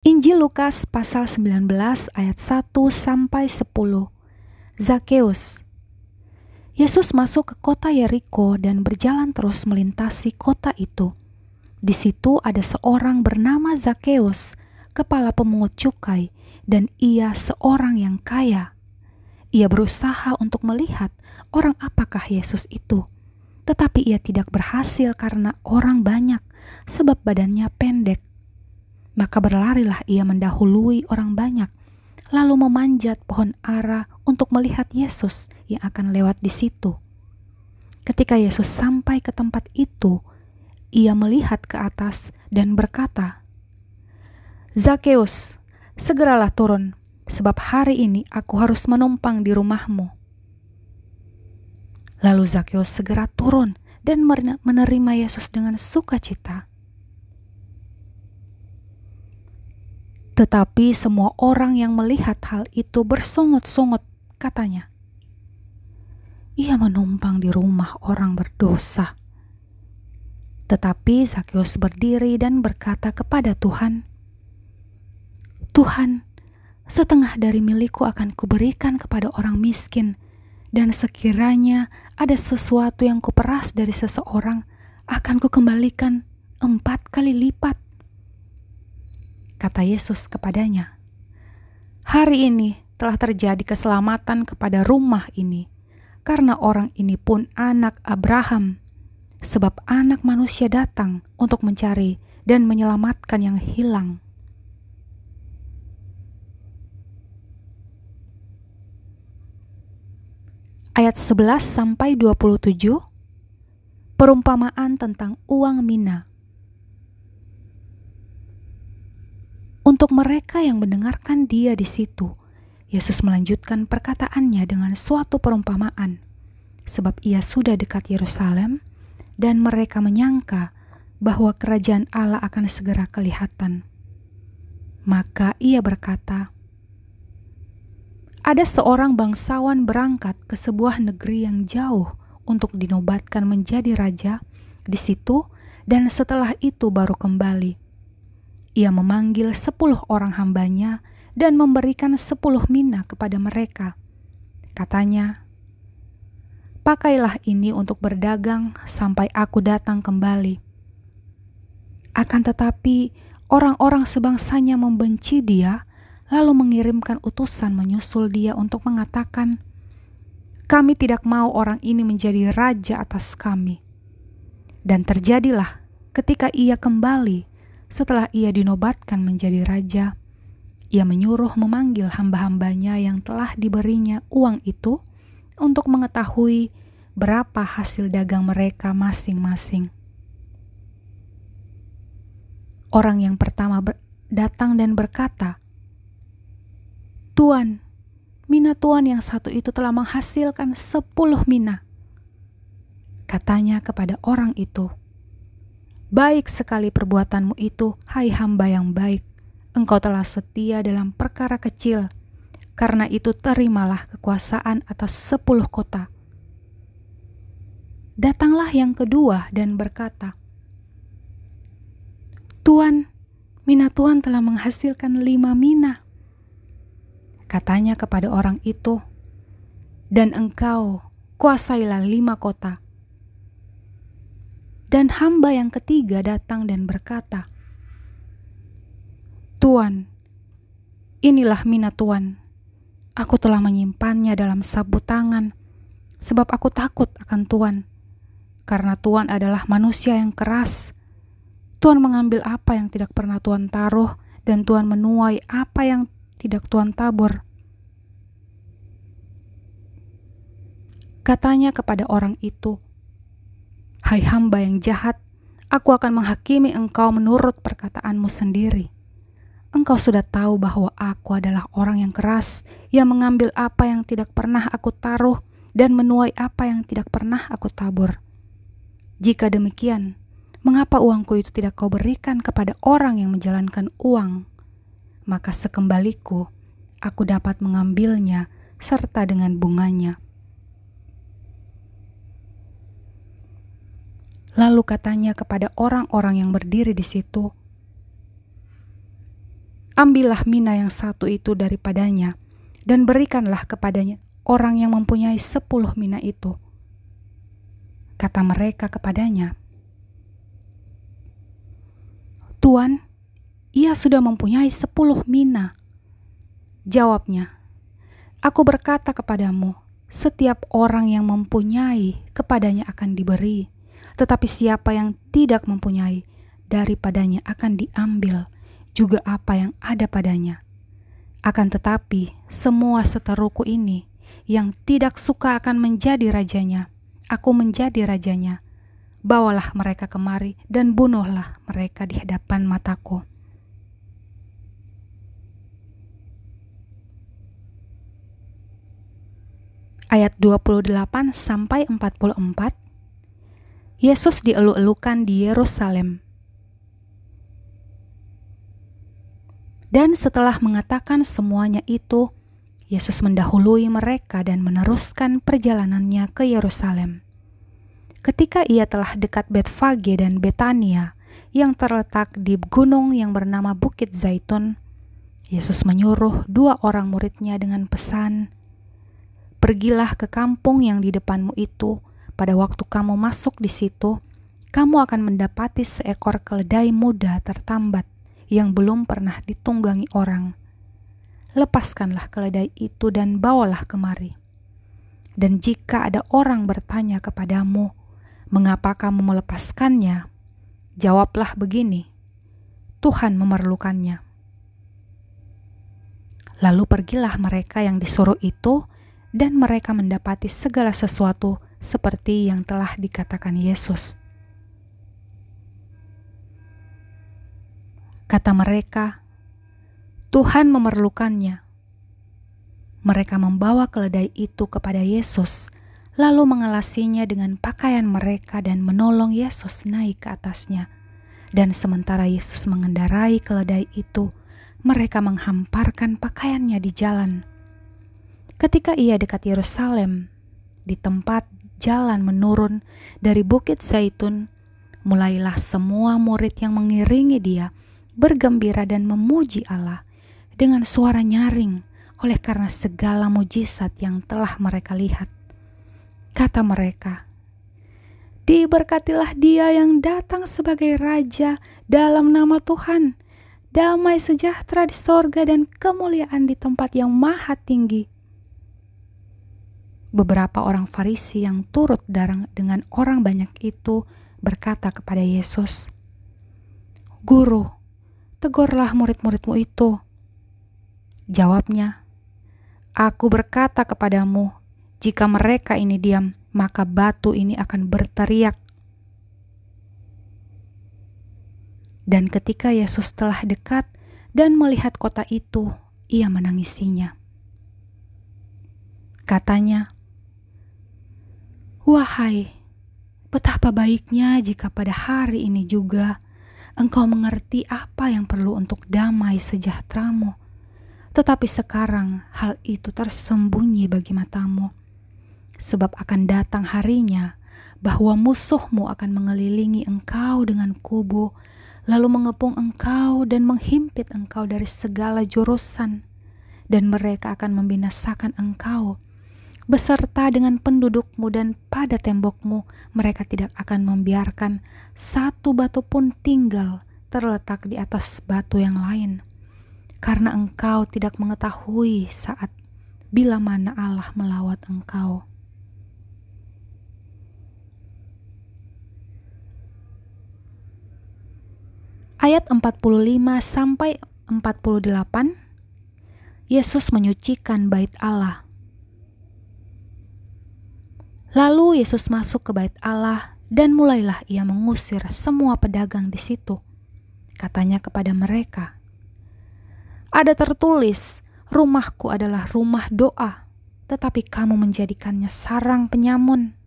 Injil Lukas pasal 19 ayat 1 sampai 10. Zakeus. Yesus masuk ke kota Yeriko dan berjalan terus melintasi kota itu. Di situ ada seorang bernama Zakeus, kepala pemungut cukai, dan ia seorang yang kaya. Ia berusaha untuk melihat orang apakah Yesus itu, tetapi ia tidak berhasil karena orang banyak, sebab badannya pendek. Maka berlarilah ia mendahului orang banyak, lalu memanjat pohon ara untuk melihat Yesus yang akan lewat di situ. Ketika Yesus sampai ke tempat itu, ia melihat ke atas dan berkata, "Zakeus, segeralah turun, sebab hari ini aku harus menumpang di rumahmu." Lalu Zakeus segera turun dan menerima Yesus dengan sukacita. Tetapi semua orang yang melihat hal itu bersungut-sungut, katanya, "Ia menumpang di rumah orang berdosa." Tetapi Zakeus berdiri dan berkata kepada Tuhan, "Tuhan, setengah dari milikku akan kuberikan kepada orang miskin, dan sekiranya ada sesuatu yang kuperas dari seseorang, akan kukembalikan 4 kali lipat." Kata Yesus kepadanya, "Hari ini telah terjadi keselamatan kepada rumah ini, karena orang ini pun anak Abraham, sebab Anak Manusia datang untuk mencari dan menyelamatkan yang hilang." Ayat 11 sampai 27, perumpamaan tentang uang mina. Untuk mereka yang mendengarkan dia di situ, Yesus melanjutkan perkataannya dengan suatu perumpamaan, sebab ia sudah dekat Yerusalem dan mereka menyangka bahwa kerajaan Allah akan segera kelihatan. Maka ia berkata, "Ada seorang bangsawan berangkat ke sebuah negeri yang jauh untuk dinobatkan menjadi raja di situ, dan setelah itu baru kembali. Ia memanggil 10 orang hambanya dan memberikan 10 mina kepada mereka. Katanya, 'Pakailah ini untuk berdagang sampai aku datang kembali.' Akan tetapi orang-orang sebangsanya membenci dia, lalu mengirimkan utusan menyusul dia untuk mengatakan, 'Kami tidak mau orang ini menjadi raja atas kami.' Dan terjadilah ketika ia kembali, setelah ia dinobatkan menjadi raja, ia menyuruh memanggil hamba-hambanya yang telah diberinya uang itu untuk mengetahui berapa hasil dagang mereka masing-masing. Orang yang pertama datang dan berkata, 'Tuan, mina tuan yang satu itu telah menghasilkan 10 mina.' Katanya kepada orang itu, 'Baik sekali perbuatanmu itu, hai hamba yang baik. Engkau telah setia dalam perkara kecil, karena itu terimalah kekuasaan atas 10 kota.' Datanglah yang kedua dan berkata, 'Tuan, mina tuan telah menghasilkan 5 mina.' Katanya kepada orang itu, 'Dan engkau kuasailah 5 kota.' Dan hamba yang ketiga datang dan berkata, 'Tuan, inilah mina tuan. Aku telah menyimpannya dalam sabut tangan, sebab aku takut akan tuan, karena tuan adalah manusia yang keras. Tuan mengambil apa yang tidak pernah tuan taruh, dan tuan menuai apa yang tidak tuan tabur.' Katanya kepada orang itu, 'Hai hamba yang jahat, aku akan menghakimi engkau menurut perkataanmu sendiri. Engkau sudah tahu bahwa aku adalah orang yang keras, yang mengambil apa yang tidak pernah aku taruh dan menuai apa yang tidak pernah aku tabur. Jika demikian, mengapa uangku itu tidak kau berikan kepada orang yang menjalankan uang? Maka sekembaliku, aku dapat mengambilnya serta dengan bunganya.' Lalu katanya kepada orang-orang yang berdiri di situ, Ambillah mina yang satu itu daripadanya, dan berikanlah kepadanya orang yang mempunyai 10 mina itu. Kata mereka kepadanya, Tuan, ia sudah mempunyai 10 mina. Jawabnya, Aku berkata kepadamu, setiap orang yang mempunyai, kepadanya akan diberi. Tetapi siapa yang tidak mempunyai, daripadanya akan diambil juga apa yang ada padanya. Akan tetapi, semua seteruku ini, yang tidak suka akan menjadi rajanya, aku menjadi rajanya. Bawalah mereka kemari dan bunuhlah mereka di hadapan mataku. Ayat 28 sampai 44. Yesus dielu-elukan di Yerusalem. Dan setelah mengatakan semuanya itu, Yesus mendahului mereka dan meneruskan perjalanannya ke Yerusalem. Ketika ia telah dekat Betfage dan Betania yang terletak di gunung yang bernama Bukit Zaitun, Yesus menyuruh 2 orang muridnya dengan pesan, Pergilah ke kampung yang di depanmu itu. Pada waktu kamu masuk di situ, kamu akan mendapati seekor keledai muda tertambat yang belum pernah ditunggangi orang. Lepaskanlah keledai itu dan bawalah kemari. Dan jika ada orang bertanya kepadamu, mengapa kamu melepaskannya? Jawablah begini, Tuhan memerlukannya. Lalu pergilah mereka yang disuruh itu, dan mereka mendapati segala sesuatu seperti yang telah dikatakan Yesus. Kata mereka, Tuhan memerlukannya. Mereka membawa keledai itu kepada Yesus, lalu mengelasinya dengan pakaian mereka dan menolong Yesus naik ke atasnya. Dan sementara Yesus mengendarai keledai itu, mereka menghamparkan pakaiannya di jalan. Ketika ia dekat Yerusalem, di tempat jalan menurun dari Bukit Zaitun, mulailah semua murid yang mengiringi dia bergembira dan memuji Allah dengan suara nyaring oleh karena segala mujizat yang telah mereka lihat. Kata mereka, Diberkatilah dia yang datang sebagai Raja dalam nama Tuhan, damai sejahtera di sorga dan kemuliaan di tempat yang maha tinggi. Beberapa orang Farisi yang turut dengan orang banyak itu berkata kepada Yesus, Guru, tegurlah murid-muridmu itu. Jawabnya, Aku berkata kepadamu, jika mereka ini diam, maka batu ini akan berteriak. Dan ketika Yesus telah dekat dan melihat kota itu, ia menangisinya. Katanya, Wahai, betapa baiknya jika pada hari ini juga engkau mengerti apa yang perlu untuk damai sejahteramu. Tetapi sekarang hal itu tersembunyi bagi matamu. Sebab akan datang harinya bahwa musuhmu akan mengelilingi engkau dengan kubu, lalu mengepung engkau dan menghimpit engkau dari segala jurusan. Dan mereka akan membinasakan engkau beserta dengan pendudukmu, dan pada tembokmu mereka tidak akan membiarkan satu batu pun tinggal terletak di atas batu yang lain, karena engkau tidak mengetahui saat bila mana Allah melawat engkau. Ayat 45 sampai 48, Yesus menyucikan bait Allah. Lalu Yesus masuk ke bait Allah dan mulailah ia mengusir semua pedagang di situ. Katanya kepada mereka, Ada tertulis, rumahku adalah rumah doa, tetapi kamu menjadikannya sarang penyamun.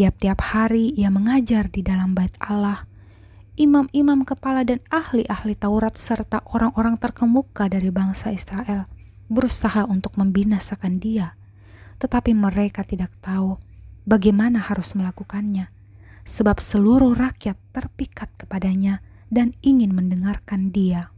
Tiap-tiap hari ia mengajar di dalam bait Allah. Imam-imam kepala dan ahli-ahli Taurat serta orang-orang terkemuka dari bangsa Israel berusaha untuk membinasakan dia. Tetapi mereka tidak tahu bagaimana harus melakukannya, sebab seluruh rakyat terpikat kepadanya dan ingin mendengarkan dia.